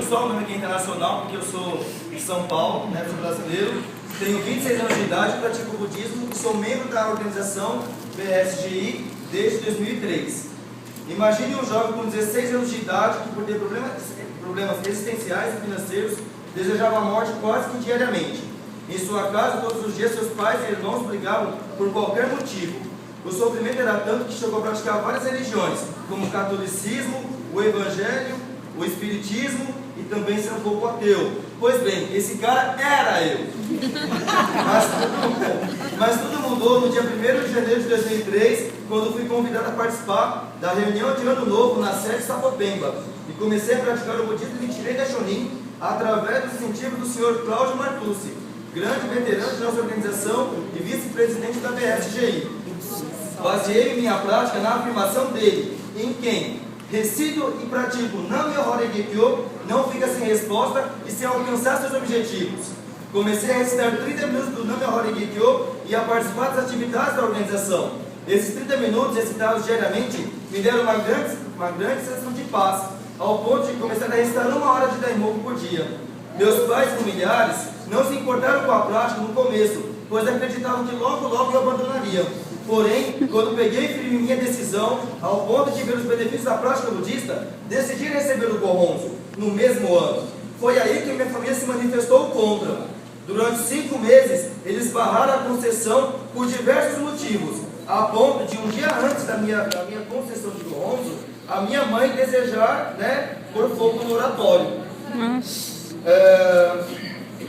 pessoal, meu nome aqui é internacional, porque eu sou de São Paulo, né, sou brasileiro, tenho 26 anos de idade, pratico budismo e sou membro da organização BSGI desde 2003. Imagine um jovem com 16 anos de idade que, por ter problemas existenciais e financeiros, desejava a morte quase que diariamente. Em sua casa, todos os dias, seus pais e irmãos brigavam por qualquer motivo. O sofrimento era tanto que chegou a praticar várias religiões, como o catolicismo, o evangelho, o espiritismo e também ser um pouco ateu. Pois bem, esse cara era eu. Mas tudo mudou no dia 1º de janeiro de 2003, quando fui convidado a participar da reunião de Ano Novo na sede Sapopemba e comecei a praticar o budismo de Nichiren Daishonin através do incentivo do senhor Cláudio Martucci, grande veterano de nossa organização e vice-presidente da BSGI. Baseei minha prática na afirmação dele, em quem recido e pratico Nam-myoho Renge Kyo, não fica sem resposta e sem alcançar seus objetivos. Comecei a recitar 30 minutos do Nam-myoho Renge Kyo e a participar das atividades da organização. Esses 30 minutos recitados diariamente me deram uma grande sensação de paz, ao ponto de começar a recitar 1 hora de Daimoku por dia. Meus pais e familiares não se importaram com a prática no começo, pois acreditavam que logo eu abandonaria. Porém, quando peguei firme minha decisão, ao ponto de ver os benefícios da prática budista, decidi receber o Gohonzon no mesmo ano. Foi aí que minha família se manifestou contra. Durante 5 meses, eles barraram a concessão por diversos motivos, a ponto de um dia antes da minha concessão de Gohonzon, a minha mãe desejar, pôr fogo no oratório.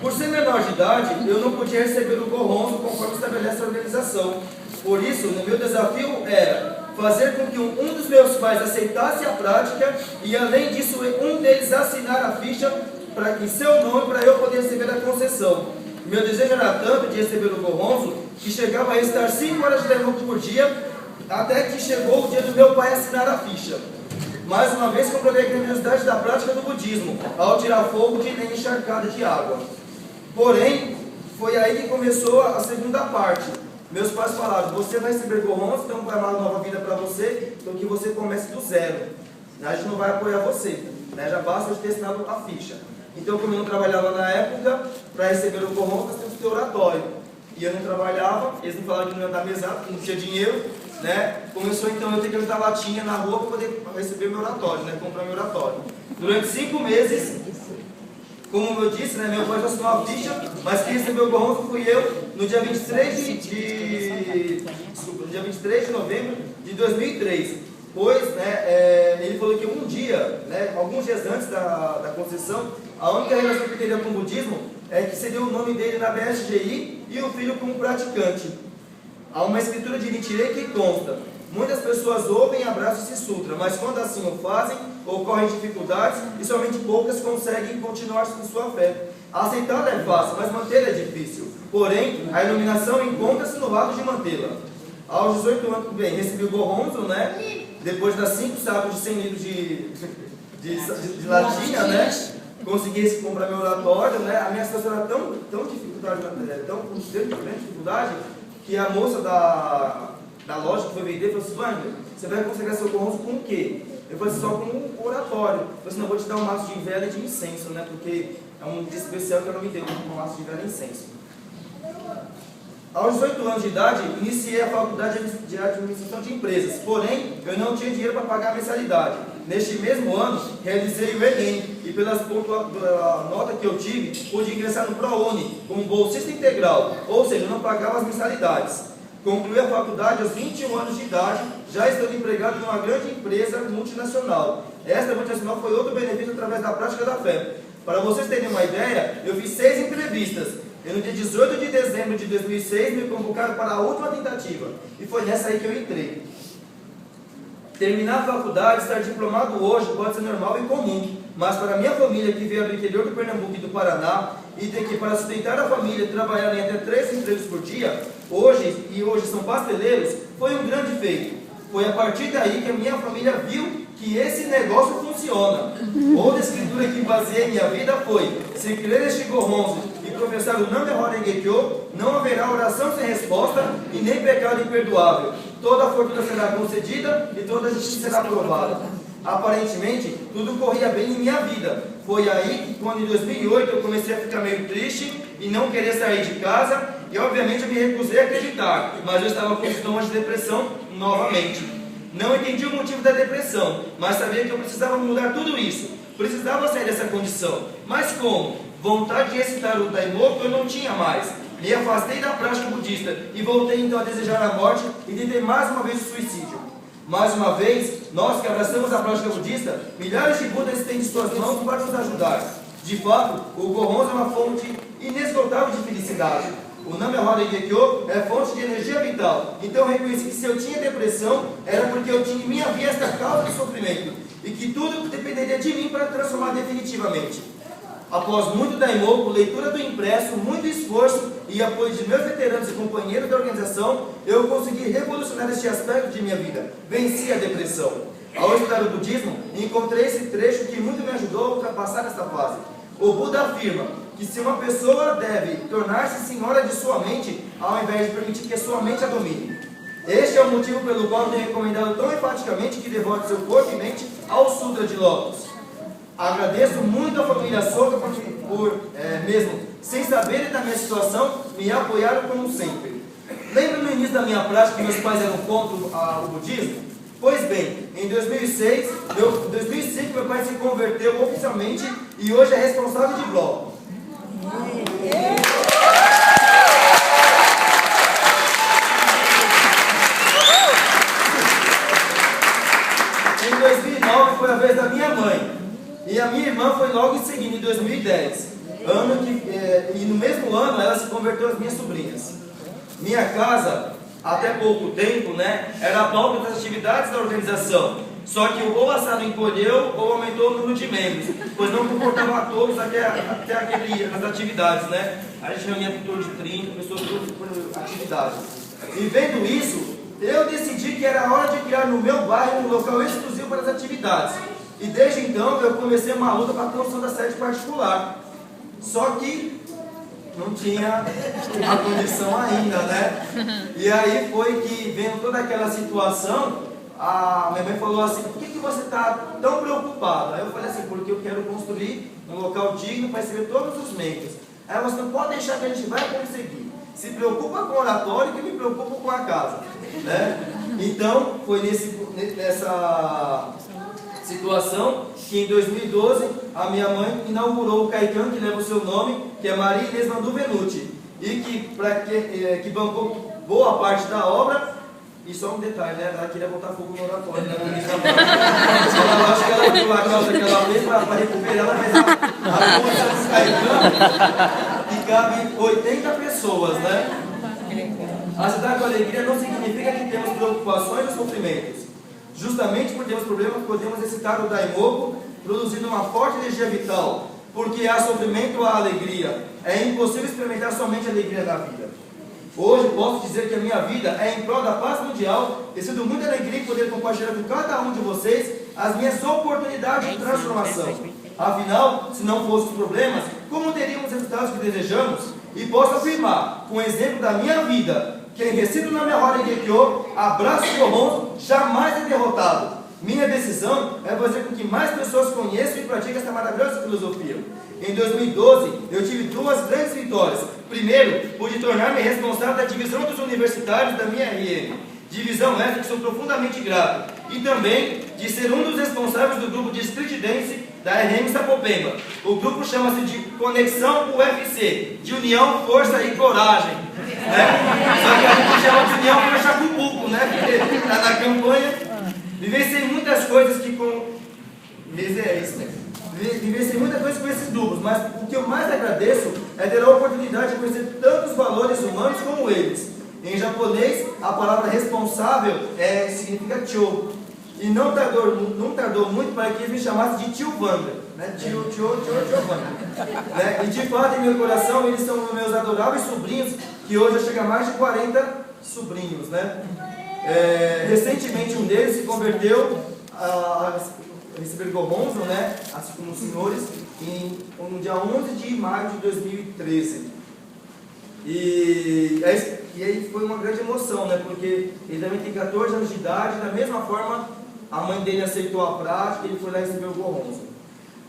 Por ser menor de idade, eu não podia receber o Gohonzon conforme estabelece a organização. Por isso, o meu desafio era fazer com que um dos meus pais aceitasse a prática e, além disso, um deles assinar a ficha para que seu nome, para eu poder receber a concessão. Meu desejo era tanto de receber o Gohonzon que chegava a estar 5 horas de Daimoku por dia, até que chegou o dia do meu pai assinar a ficha. Mais uma vez comprovei a grandiosidade da prática do budismo, ao tirar fogo de nem encharcada de água. Porém, foi aí que começou a segunda parte. Meus pais falaram, você vai receber Gohonzon, então vai uma nova vida para você, então que você comece do zero. A gente não vai apoiar você, já basta eu ter assinado a ficha. Então, como eu não trabalhava na época, para receber o Gohonzon, nós temos que ter oratório. E eu não trabalhava, eles me falaram que não ia dar mesada, porque não tinha dinheiro. Começou então eu ter que ajudar latinha na rua para poder receber meu oratório, comprar meu oratório. Durante 5 meses, como eu disse, meu pai já assinou a ficha, mas quem recebeu o Gohonzon fui eu no dia 23 de novembro de 2003. Pois, ele falou que um dia, alguns dias antes da concessão, a única relação que teria com o budismo é que seria o nome dele na BSGI e o filho como praticante. Há uma escritura de Nichiren que consta: muitas pessoas ouvem, abraçam esse sutra, mas quando assim o fazem, ocorrem dificuldades e somente poucas conseguem continuar com sua fé. Aceitá-la é fácil, mas mantê-la é difícil. Porém, a iluminação encontra-se no ato de mantê-la. Aos 18 anos, recebi o Gohonzon, depois das 5 sacos de 100 litros de latinha, consegui comprar meu oratório, a minha situação era tão dificuldade, que a moça da loja que foi vender falou assim, Wander, você vai conseguir seu Gohonzon com o quê? Eu falei assim, só com um oratório. Eu falei assim, não, vou te dar um maço de vela e de incenso, porque é um dia especial que ela me deu, um maço de vela e incenso. Aos 18 anos de idade, iniciei a faculdade de administração de empresas, porém, eu não tinha dinheiro para pagar a mensalidade. Neste mesmo ano, realizei o Enem e pela nota que eu tive, pude ingressar no ProUni como bolsista integral, ou seja, eu não pagava as mensalidades. Concluí a faculdade aos 21 anos de idade, já estando empregado em uma grande empresa multinacional. Esta multinacional foi outro benefício através da prática da fé. Para vocês terem uma ideia, eu fiz 6 entrevistas. E no dia 18 de dezembro de 2006, me convocaram para a última tentativa. E foi nessa aí que eu entrei. Terminar a faculdade, estar diplomado hoje pode ser normal e comum. Mas para a minha família que veio do interior do Pernambuco e do Paraná, e tem que, para sustentar a família, trabalhar em até 3 empregos por dia, hoje são pasteleiros, foi um grande feito. Foi a partir daí que a minha família viu que esse negócio funciona. Outra escritura que baseei minha vida foi: se crer neste Gohonzon e professar o Nam-myoho Renge Kyo, não haverá oração sem resposta e nem pecado imperdoável. Toda a fortuna será concedida e toda a justiça será aprovada. Aparentemente, tudo corria bem em minha vida. foi aí que quando em 2008 eu comecei a ficar meio triste e não querer sair de casa, e obviamente eu me recusei a acreditar, mas eu estava com sintomas de depressão novamente. Não entendi o motivo da depressão, mas sabia que eu precisava mudar tudo isso, precisava sair dessa condição. Mas como? Vontade de recitar o Daimoku eu não tinha mais. Me afastei da prática budista e voltei então a desejar a morte e tentei mais uma vez o suicídio. Mais uma vez, nós que abraçamos a prática budista, milhares de Budas estendem suas mãos para nos ajudar. De fato, o Gohonzon é uma fonte inesgotável de felicidade. O Nam-myoho Renge-kyo é fonte de energia vital. Então eu reconheci que se eu tinha depressão, era porque eu tinha em minha vida esta causa de sofrimento. E que tudo dependeria de mim para transformar definitivamente. Após muito Daimoku, leitura do impresso, muito esforço e apoio de meus veteranos e companheiros da organização, eu consegui revolucionar este aspecto de minha vida. Venci a depressão. Ao estudar o budismo, encontrei esse trecho que muito me ajudou a ultrapassar esta fase. O Buda afirma que se uma pessoa deve tornar-se senhora de sua mente, ao invés de permitir que a sua mente a domine. Este é o motivo pelo qual tenho recomendado tão enfaticamente que devote seu corpo e mente ao Sutra de Lótus. Agradeço muito à família Soka por mesmo sem saberem da minha situação, me apoiaram como sempre. Lembra no início da minha prática que meus pais eram contra o budismo? Pois bem, em 2005 meu pai se converteu oficialmente e hoje é responsável de bloco. Em 2009 foi a vez da minha mãe. E a minha irmã foi logo em seguida, em 2010. E no mesmo ano ela se converteu às minhas sobrinhas. Minha casa, até pouco tempo, era a pauta das atividades da organização. Só que o assado encolheu ou aumentou o número de membros, pois não comportava a todos até as atividades, A gente reunia em torno de 30 pessoas por atividade. E vendo isso, eu decidi que era hora de criar no meu bairro um local exclusivo para as atividades. E desde então eu comecei uma luta para a construção da sede particular. Só que não tinha a condição ainda, E aí foi que, vendo toda aquela situação, a minha mãe falou assim: por que você está tão preocupada? Aí eu falei assim: porque eu quero construir um local digno para receber todos os membros. Aí ela falou: não pode deixar que a gente vai conseguir. Se preocupa com o oratório que me preocupa com a casa, Então foi nessa situação que em 2012 a minha mãe inaugurou o Kaikan, que leva o seu nome, que é Maria Inês Mandu Venuti, e que bancou boa parte da obra. E só um detalhe, ela queria botar fogo no oratório, no início da mãe. Ela acha que ela viu a causa que ela fez para recuperar, ela fez a construção do Kaikan, e cabe 80 pessoas, Ajudar com alegria não significa que temos preocupações ou sofrimentos. Justamente por termos problemas, podemos excitar o Daimoku, produzindo uma forte energia vital, porque há sofrimento ou há alegria. É impossível experimentar somente a alegria da vida. Hoje posso dizer que a minha vida é em prol da paz mundial, e sinto muita alegria em poder compartilhar com cada um de vocês as minhas oportunidades de transformação. Afinal, se não fossem os problemas, como teríamos os resultados que desejamos? E posso afirmar, com o exemplo da minha vida, quem recita o Nam-myoho Renge-kyo, abraça o Gohonzon, jamais é derrotado. Minha decisão é fazer com que mais pessoas conheçam e pratiquem essa maravilhosa filosofia. Em 2012, eu tive duas grandes vitórias. Primeiro, pude tornar-me responsável da divisão dos universitários da minha RM. Divisão essa que sou profundamente grato. E também de ser um dos responsáveis do grupo de Street Dance da RM Sapopemba. O grupo chama-se de Conexão UFC, de União, Força e Coragem. Só que a gente chama de União para Chacubuco, porque está na campanha. Vivenciei muitas coisas Vivenciei muitas coisas com esses grupos, mas o que eu mais agradeço é ter a oportunidade de conhecer tantos valores humanos como eles. Em japonês, a palavra responsável significa Cho. E não tardou muito para que eles me chamassem de Tio Wanda. Tio Wanda. E de fato, em meu coração, eles são meus adoráveis sobrinhos, que hoje já chega a mais de 40 sobrinhos. Recentemente, um deles se converteu a receber Gohonzon, assim como os senhores, no dia 11 de maio de 2013. E aí foi uma grande emoção, porque ele também tem 14 anos de idade, da mesma forma a mãe dele aceitou a prática e ele foi lá e recebeu o Gohonzon.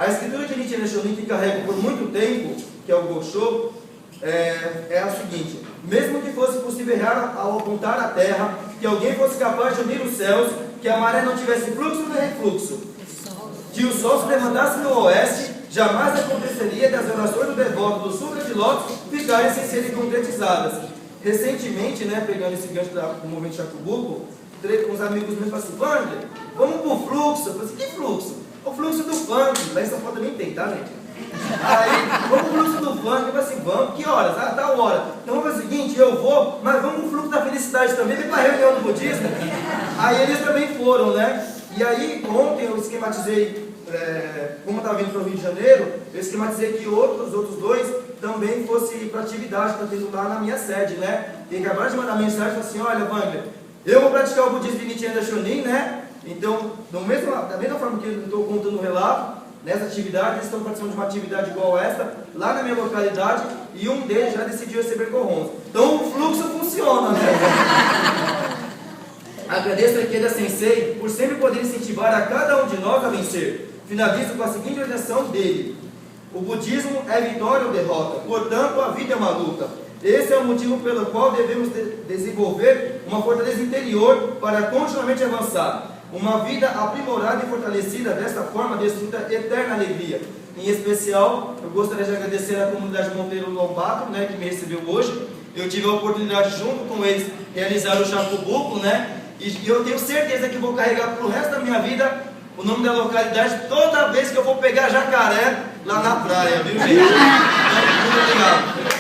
A escritura de Nichiren Daishonin que carrego por muito tempo, que é o Gosho, é a seguinte: mesmo que fosse possível errar ao apontar a terra, que alguém fosse capaz de unir os céus, que a maré não tivesse fluxo nem refluxo, que o sol se levantasse no oeste, jamais aconteceria das orações do devoto do Sutra de Lótus ficarem sem serem concretizadas. Recentemente, pegando esse gancho do movimento Shakubuku, com os amigos meus falaram assim: Wander, vamos pro fluxo. Eu falei assim: que fluxo? O fluxo do funk. Lá em São Paulo também tem, tá, gente? Aí, vamos pro fluxo do funk. Eu falei assim: vamos, que horas? Ah, tal hora. Então vamos fazer o seguinte: eu vou, mas vamos pro fluxo da felicidade também, vem pra reunião do budismo. Aí eles também foram, E aí, ontem eu esquematizei, como eu estava vindo para o Rio de Janeiro, eu esquematizei que os outros dois também fossem para a atividade que está tendo lá na minha sede, E acabaram de mandar mensagem e falaram assim: olha, Wander, eu vou praticar o budismo de Nichiren Daishonin, Então, da mesma forma que eu estou contando o relato, nessa atividade, eles estão participando de uma atividade igual a esta, lá na minha localidade, e um deles já decidiu receber corrons. Então o fluxo funciona, Agradeço a Ikeda Sensei por sempre poder incentivar a cada um de nós a vencer. Finalizo com a seguinte orientação dele: o budismo é vitória ou derrota, portanto a vida é uma luta. Esse é o motivo pelo qual devemos desenvolver uma fortaleza interior para continuamente avançar. Uma vida aprimorada e fortalecida desta forma desfruta eterna alegria. Em especial, eu gostaria de agradecer à comunidade Monteiro Lobato, que me recebeu hoje. Eu tive a oportunidade, junto com eles, realizar o Shakubuku, E eu tenho certeza que vou carregar para o resto da minha vida o nome da localidade toda vez que eu for pegar jacaré lá na praia, viu, gente? Então, muito obrigado.